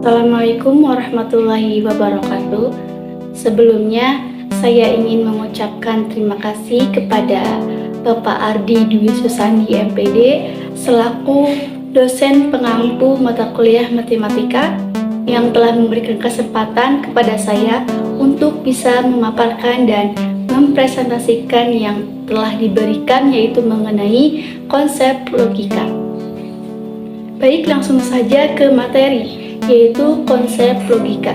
Assalamualaikum warahmatullahi wabarakatuh. Sebelumnya, saya ingin mengucapkan terima kasih kepada Bapak Ardi Dwi Susandi MPD selaku dosen pengampu mata kuliah matematika yang telah memberikan kesempatan kepada saya untuk bisa memaparkan dan mempresentasikan yang telah diberikan, yaitu mengenai konsep logika. Baik, langsung saja ke materi, yaitu konsep logika.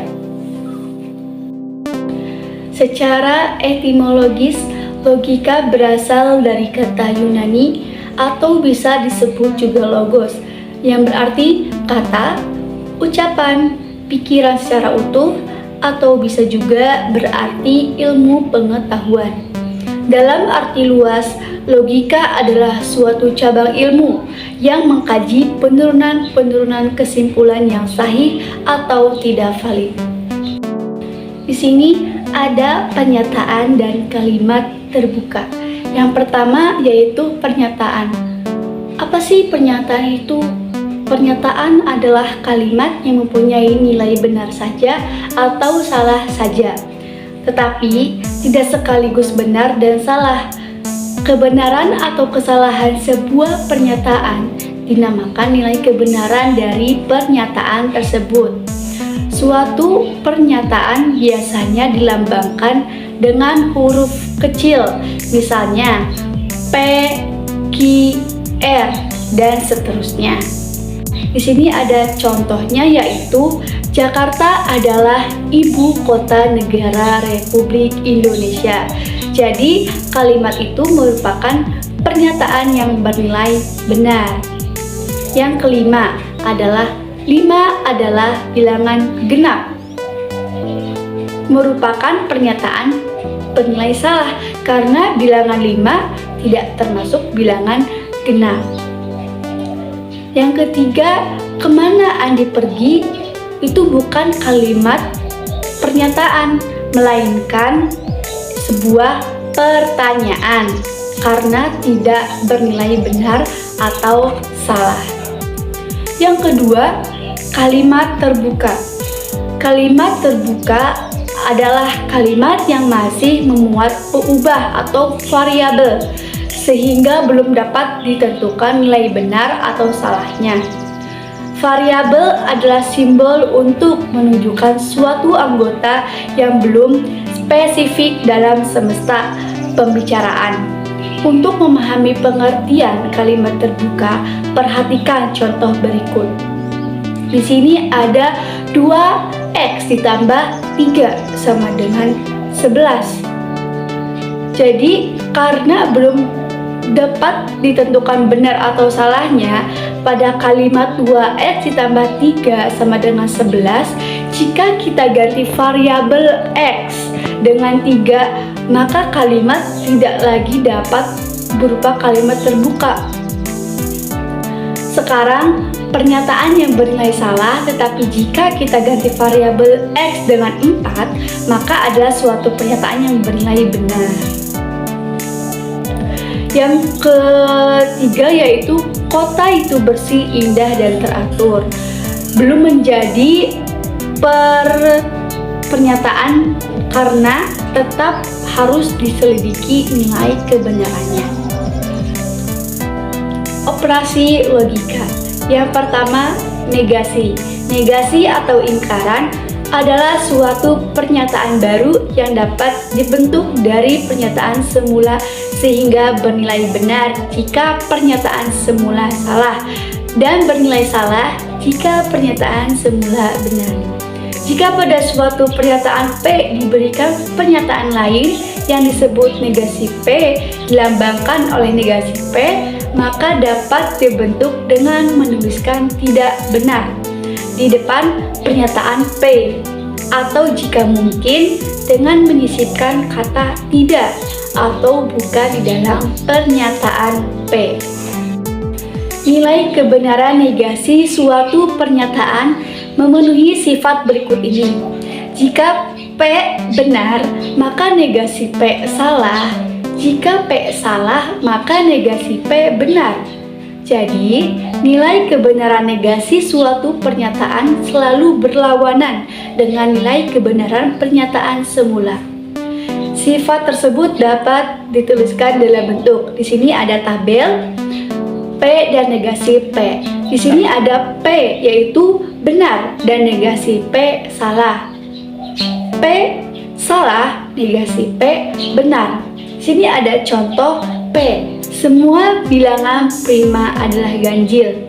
Secara etimologis, logika berasal dari kata Yunani atau bisa disebut juga logos, yang berarti kata, ucapan, pikiran secara utuh, atau bisa juga berarti ilmu pengetahuan. Dalam arti luas, logika adalah suatu cabang ilmu yang mengkaji penurunan kesimpulan yang sahih atau tidak valid. Di sini ada pernyataan dan kalimat terbuka. Yang pertama yaitu pernyataan. Apa sih pernyataan itu? Pernyataan adalah kalimat yang mempunyai nilai benar saja atau salah saja, tetapi tidak sekaligus benar dan salah. Kebenaran atau kesalahan sebuah pernyataan dinamakan nilai kebenaran dari pernyataan tersebut. Suatu pernyataan biasanya dilambangkan dengan huruf kecil, misalnya P, Q, R, dan seterusnya. Di sini ada contohnya, yaitu Jakarta adalah ibu kota negara Republik Indonesia. Jadi, kalimat itu merupakan pernyataan yang bernilai benar. Yang kelima adalah 5 adalah bilangan genap. Merupakan pernyataan bernilai salah karena bilangan 5 tidak termasuk bilangan genap. Yang ketiga, kemana Andi pergi? Itu bukan kalimat pernyataan, melainkan sebuah pertanyaan karena tidak bernilai benar atau salah. Yang kedua, kalimat terbuka. Kalimat terbuka adalah kalimat yang masih memuat peubah atau variabel sehingga belum dapat ditentukan nilai benar atau salahnya. Variabel adalah simbol untuk menunjukkan suatu anggota yang belum spesifik dalam semesta pembicaraan. Untuk memahami pengertian kalimat terbuka, perhatikan contoh berikut. Di sini ada 2x ditambah 3 sama dengan 11. Jadi, karena belum dapat ditentukan benar atau salahnya, pada kalimat 2x ditambah 3 sama dengan 11, jika kita ganti variabel x dengan 3, maka kalimat tidak lagi dapat berupa kalimat terbuka. Sekarang, pernyataan yang bernilai salah, tetapi jika kita ganti variabel x dengan 4, maka adalah suatu pernyataan yang bernilai benar. Yang ketiga yaitu kota itu bersih, indah, dan teratur. Belum menjadi pernyataan karena tetap harus diselidiki nilai kebenarannya. Operasi logika. Yang pertama, negasi. Negasi atau ingkaran adalah suatu pernyataan baru yang dapat dibentuk dari pernyataan semula sehingga bernilai benar jika pernyataan semula salah dan bernilai salah jika pernyataan semula benar. Jika pada suatu pernyataan P diberikan pernyataan lain yang disebut negasi P dilambangkan oleh negasi P, maka dapat dibentuk dengan menuliskan tidak benar di depan pernyataan P, atau jika mungkin dengan menyisipkan kata tidak atau bukan di dalam pernyataan P. Nilai kebenaran negasi suatu pernyataan memenuhi sifat berikut ini. Jika P benar, maka negasi P salah. Jika P salah, maka negasi P benar. Jadi, nilai kebenaran negasi suatu pernyataan selalu berlawanan dengan nilai kebenaran pernyataan semula. Sifat tersebut dapat dituliskan dalam bentuk. Di sini ada tabel P dan negasi P. Di sini ada P yaitu benar dan negasi P salah. P salah, negasi P benar. Di sini ada contoh P. Semua bilangan prima adalah ganjil.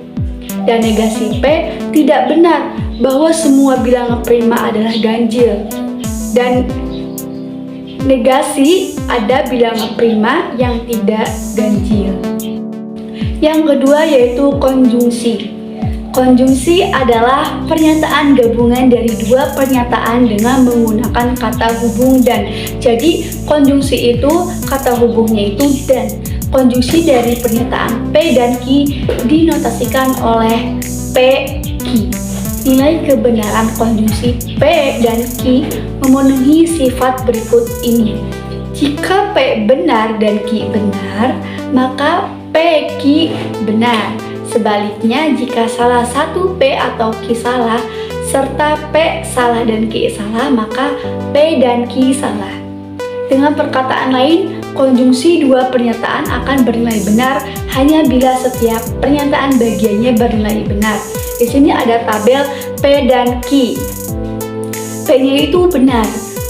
Dan negasi P tidak benar bahwa semua bilangan prima adalah ganjil. Dan negasi ada bilangan prima yang tidak ganjil. Yang kedua yaitu konjungsi. Konjungsi adalah pernyataan gabungan dari dua pernyataan dengan menggunakan kata hubung dan. Jadi konjungsi itu kata hubungnya itu dan. Konjungsi dari pernyataan P dan Q dinotasikan oleh P, Q. Nilai kebenaran konjungsi P dan Q memenuhi sifat berikut ini. Jika P benar dan Q benar, maka P, Q benar. Sebaliknya, jika salah satu P atau Q salah, serta P salah dan Q salah, maka P dan Q salah. Dengan perkataan lain, konjungsi dua pernyataan akan bernilai benar hanya bila setiap pernyataan bagiannya bernilai benar. Di sini ada tabel P dan Q. P-nya itu benar,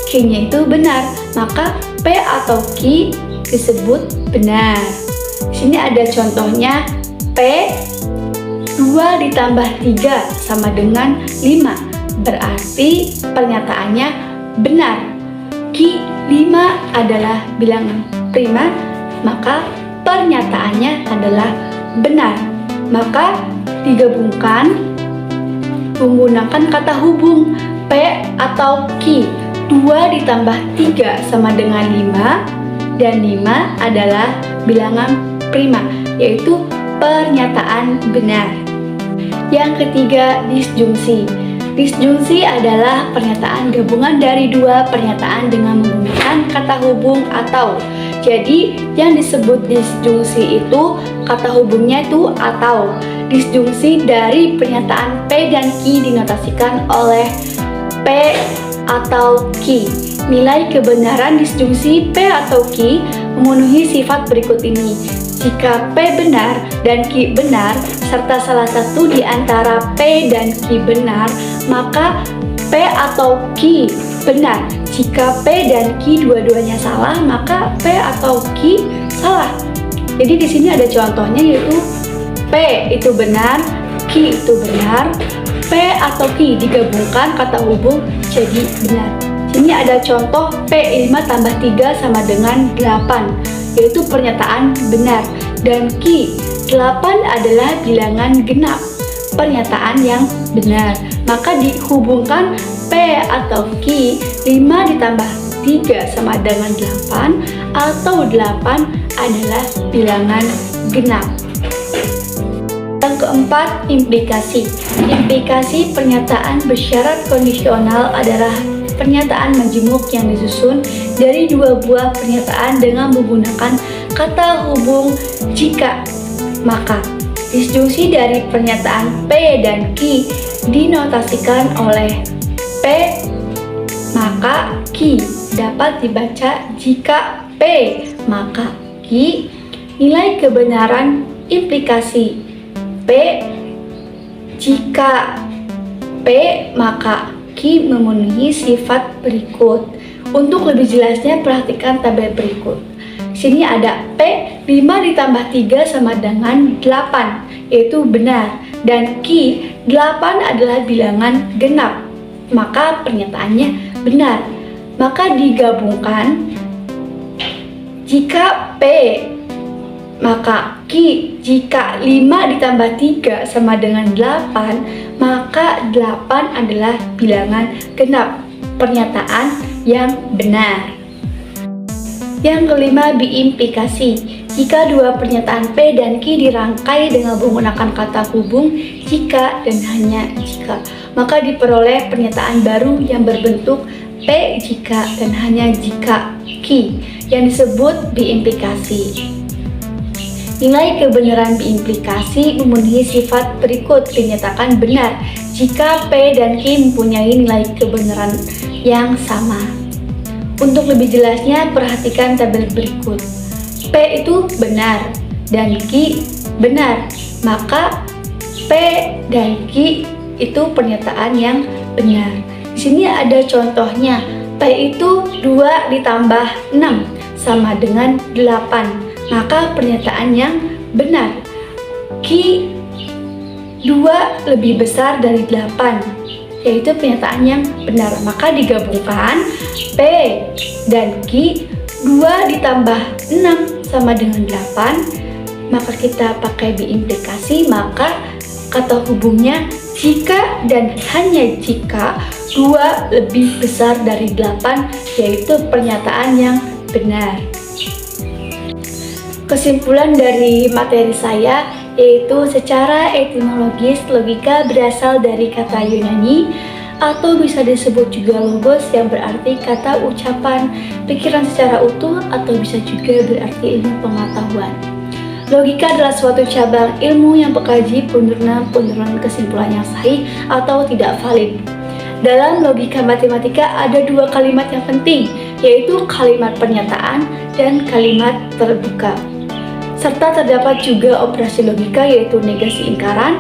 Q-nya itu benar, maka P atau Q disebut benar. Di sini ada contohnya P 2 ditambah 3 sama dengan 5. Berarti pernyataannya benar. Q 5 adalah bilangan prima, maka pernyataannya adalah benar. Maka digabungkan menggunakan kata hubung P atau Q. 2 ditambah 3 sama dengan 5 dan 5 adalah bilangan prima, yaitu pernyataan benar. Yang ketiga, disjungsi. Disjungsi adalah pernyataan gabungan dari dua pernyataan dengan menggunakan kata hubung atau. Jadi, yang disebut disjungsi itu kata hubungnya itu atau. Disjungsi dari pernyataan P dan Q dinotasikan oleh P atau Q. Nilai kebenaran disjungsi P atau Q memenuhi sifat berikut ini. Jika P benar dan Q benar, serta salah satu di antara P dan Q benar, maka P atau Q benar. Jika P dan Q dua-duanya salah, maka P atau Q salah. Jadi di sini ada contohnya yaitu P itu benar, Q itu benar, P atau Q digabungkan kata hubung jadi benar. Sini ada contoh P 5 tambah 3 sama dengan 8. Yaitu pernyataan benar, dan Q 8 adalah bilangan genap, pernyataan yang benar. Maka dihubungkan P atau Q 5 ditambah 3 sama dengan 8 atau 8 adalah bilangan genap. Yang keempat, implikasi. Implikasi pernyataan bersyarat kondisional adalah pernyataan majemuk yang disusun dari dua buah pernyataan dengan menggunakan kata hubung jika, maka. Disjungsi dari pernyataan P dan Q dinotasikan oleh P, maka Q dapat dibaca jika P, maka Q. Nilai kebenaran implikasi P, jika P, maka Q Ki memenuhi sifat berikut. Untuk lebih jelasnya perhatikan tabel berikut. Sini ada P 5 ditambah 3 sama dengan 8, yaitu benar. Dan Ki 8 adalah bilangan genap, maka pernyataannya benar. Maka digabungkan, jika P maka Ki, jika 5 ditambah 3 sama dengan 8, maka 8 adalah bilangan genap. Pernyataan yang benar. Yang kelima, biimplikasi. Jika dua pernyataan P dan Q dirangkai dengan menggunakan kata hubung jika dan hanya jika, maka diperoleh pernyataan baru yang berbentuk P jika dan hanya jika Q yang disebut biimplikasi. Nilai kebenaran biimplikasi memenuhi sifat berikut dinyatakan benar jika P dan Q mempunyai nilai kebenaran yang sama. Untuk lebih jelasnya, perhatikan tabel berikut. P itu benar dan Q benar, maka P dan Q itu pernyataan yang benar. Di sini ada contohnya. P itu 2 ditambah 6 sama dengan 8. Maka pernyataan yang benar. Q 2 lebih besar dari 8, yaitu pernyataan yang benar. Maka digabungkan P dan Q 2 ditambah 6 sama dengan 8. Maka kita pakai biimplikasi, maka kata hubungnya jika dan hanya jika 2 lebih besar dari 8, yaitu pernyataan yang benar. Kesimpulan dari materi saya yaitu secara etimologis logika berasal dari kata Yunani atau bisa disebut juga logos yang berarti kata ucapan, pikiran secara utuh atau bisa juga berarti ilmu pengetahuan. Logika adalah suatu cabang ilmu yang mengkaji penurunan kesimpulan yang sahih atau tidak valid. Dalam logika matematika ada dua kalimat yang penting, yaitu kalimat pernyataan dan kalimat terbuka. Serta terdapat juga operasi logika yaitu negasi ingkaran,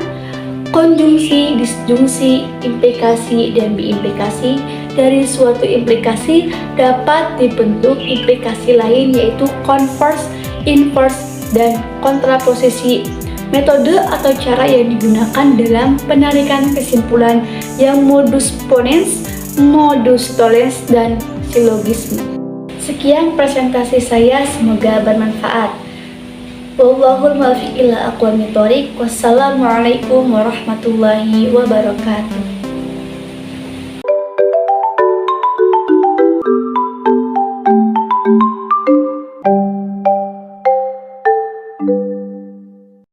konjungsi, disjungsi, implikasi, dan biimplikasi. Dari suatu implikasi dapat dibentuk implikasi lain yaitu converse, inverse, dan kontraposisi. Metode atau cara yang digunakan dalam penarikan kesimpulan yang modus ponens, modus tollens, dan silogisme. Sekian presentasi saya, semoga bermanfaat. Wallahul muwaffiq ila aqwamit thoriq. Wassalamualaikum warahmatullahi wabarakatuh.